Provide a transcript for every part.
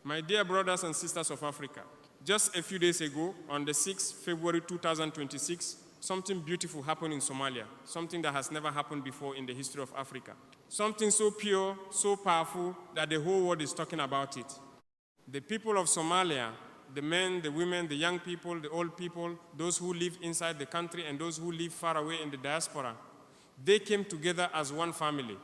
My dear brothers and sisters of Africa, just a few days ago, on the 6th February 2026, something beautiful happened in Somalia, something that has never happened before in the history of Africa. Something so pure, so powerful, that the whole world is talking about it. The people of Somalia, the men, the women, the young people, the old people, those who live inside the country and those who live far away in the diaspora, they came together as one family.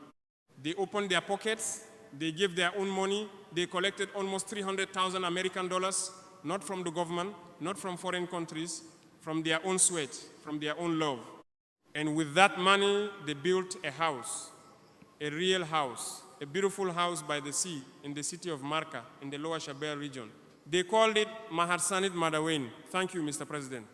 They opened their pockets, they gave their own money, they collected almost 300,000 American dollars, not from the government, not from foreign countries, from their own sweat, from their own love. And with that money, they built a house, a real house, a beautiful house by the sea in the city of Marka, in the Lower Shabelle region. They called it Mahadsanid Madaxweyne. Thank you, Mr. President.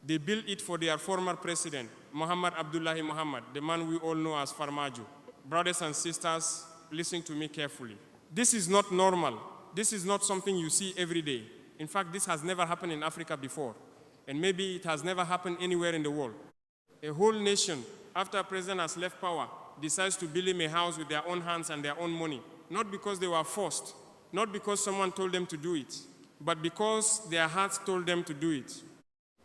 They built it for their former president, Abdullahi Mohamed, the man we all know as Farmaajo. Brothers and sisters, listen to me carefully. This is not normal. This is not something you see every day. In fact, this has never happened in Africa before. And maybe it has never happened anywhere in the world. A whole nation, after a president has left power, decides to build him a house with their own hands and their own money. Not because they were forced, not because someone told them to do it, but because their hearts told them to do it.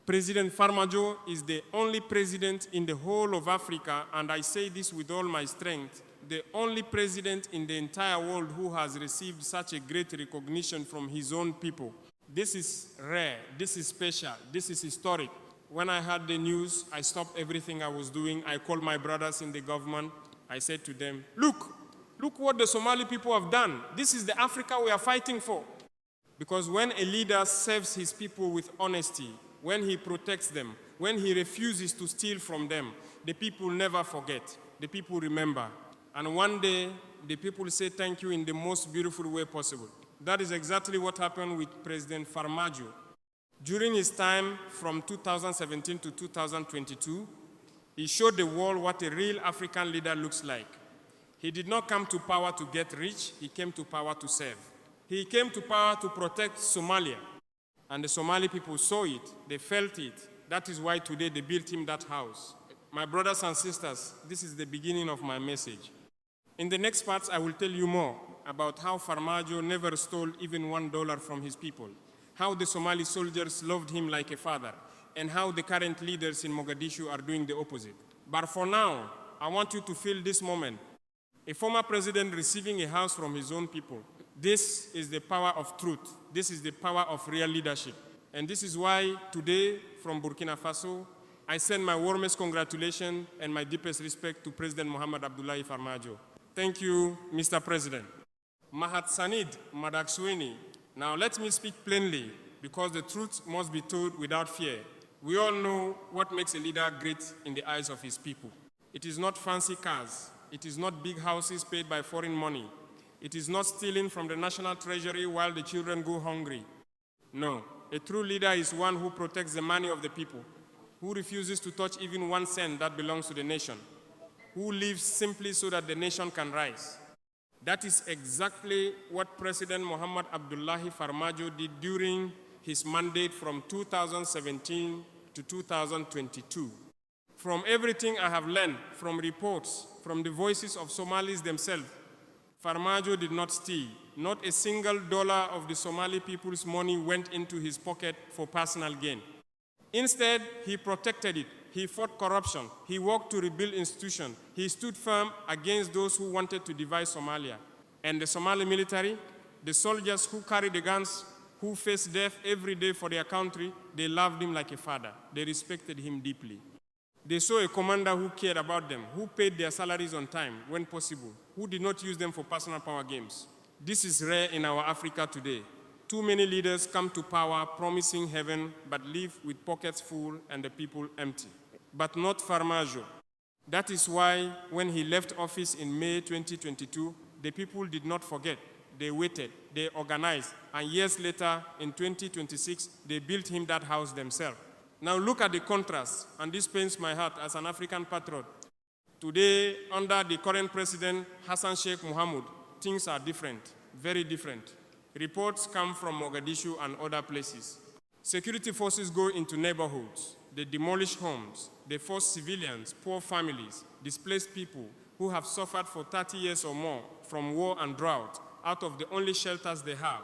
President Farmaajo is the only president in the whole of Africa, and I say this with all my strength, the only president in the entire world who has received such a great recognition from his own people. This is rare, this is special, this is historic. When I heard the news, I stopped everything I was doing. I called my brothers in the government. I said to them, look what the Somali people have done. This is the Africa we are fighting for. Because when a leader serves his people with honesty, when he protects them, when he refuses to steal from them, the people never forget. The people remember. And one day, the people say thank you in the most beautiful way possible. That is exactly what happened with President Farmaajo. During his time from 2017 to 2022, he showed the world what a real African leader looks like. He did not come to power to get rich, he came to power to serve. He came to power to protect Somalia. And the Somali people saw it, they felt it. That is why today they built him that house. My brothers and sisters, this is the beginning of my message. In the next parts, I will tell you more about how Farmaajo never stole even $1 from his people, how the Somali soldiers loved him like a father, and how the current leaders in Mogadishu are doing the opposite. But for now, I want you to feel this moment. A former president receiving a house from his own people. This is the power of truth. This is the power of real leadership. And this is why today, from Burkina Faso, I send my warmest congratulations and my deepest respect to President Mohamed Abdullahi Farmaajo. Thank you, Mr. President. Mahadsanid, Madaxweyne. Now let me speak plainly, because the truth must be told without fear. We all know what makes a leader great in the eyes of his people. It is not fancy cars. It is not big houses paid by foreign money. It is not stealing from the national treasury while the children go hungry. No, a true leader is one who protects the money of the people, who refuses to touch even 1 cent that belongs to the nation, who lives simply so that the nation can rise. That is exactly what President Mohamed Abdullahi Farmaajo did during his mandate from 2017 to 2022. From everything I have learned, from reports, from the voices of Somalis themselves, Farmaajo did not steal. Not a single dollar of the Somali people's money went into his pocket for personal gain. Instead, he protected it. He fought corruption. He worked to rebuild institutions. He stood firm against those who wanted to divide Somalia. And the Somali military, the soldiers who carried the guns, who faced death every day for their country, they loved him like a father. They respected him deeply. They saw a commander who cared about them, who paid their salaries on time when possible, who did not use them for personal power games. This is rare in our Africa today. Too many leaders come to power promising heaven, but leave with pockets full and the people empty. But not Farmaajo. That is why when he left office in May 2022, the people did not forget. They waited, they organized, and years later, in 2026, they built him that house themselves. Now look at the contrast, and this pains my heart as an African patriot. Today, under the current president, Sheikh Mohamed, things are different, very different. Reports come from Mogadishu and other places. Security forces go into neighborhoods. They demolish homes. They force civilians, poor families, displaced people who have suffered for 30 years or more from war and drought out of the only shelters they have.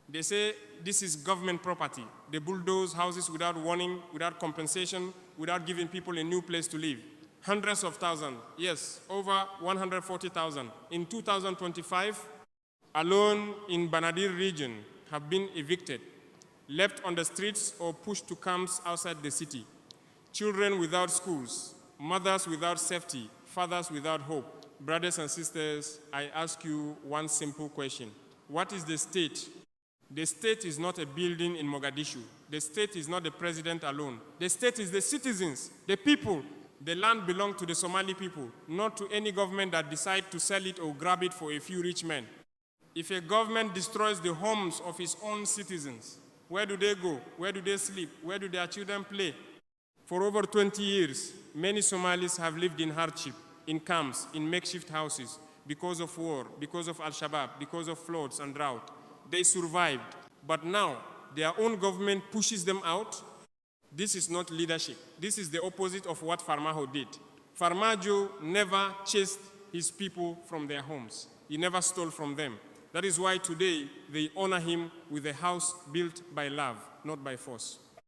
They say this is government property. They bulldoze houses without warning, without compensation, without giving people a new place to live. Hundreds of thousands, yes, over 140,000. In 2025, alone in Banadir region have been evicted, left on the streets or pushed to camps outside the city. Children without schools, mothers without safety, fathers without hope. Brothers and sisters, I ask you one simple question. What is the state? The state is not a building in Mogadishu. The state is not the president alone. The state is the citizens, the people. The land belongs to the Somali people, not to any government that decides to sell it or grab it for a few rich men. If a government destroys the homes of its own citizens, where do they go? Where do they sleep? Where do their children play? For over 20 years, many Somalis have lived in hardship, in camps, in makeshift houses, because of war, because of Al-Shabaab, because of floods and drought. They survived, but now their own government pushes them out. This is not leadership. This is the opposite of what Farmaajo did. Farmaajo never chased his people from their homes. He never stole from them. That is why today they honor him with a house built by love, not by force.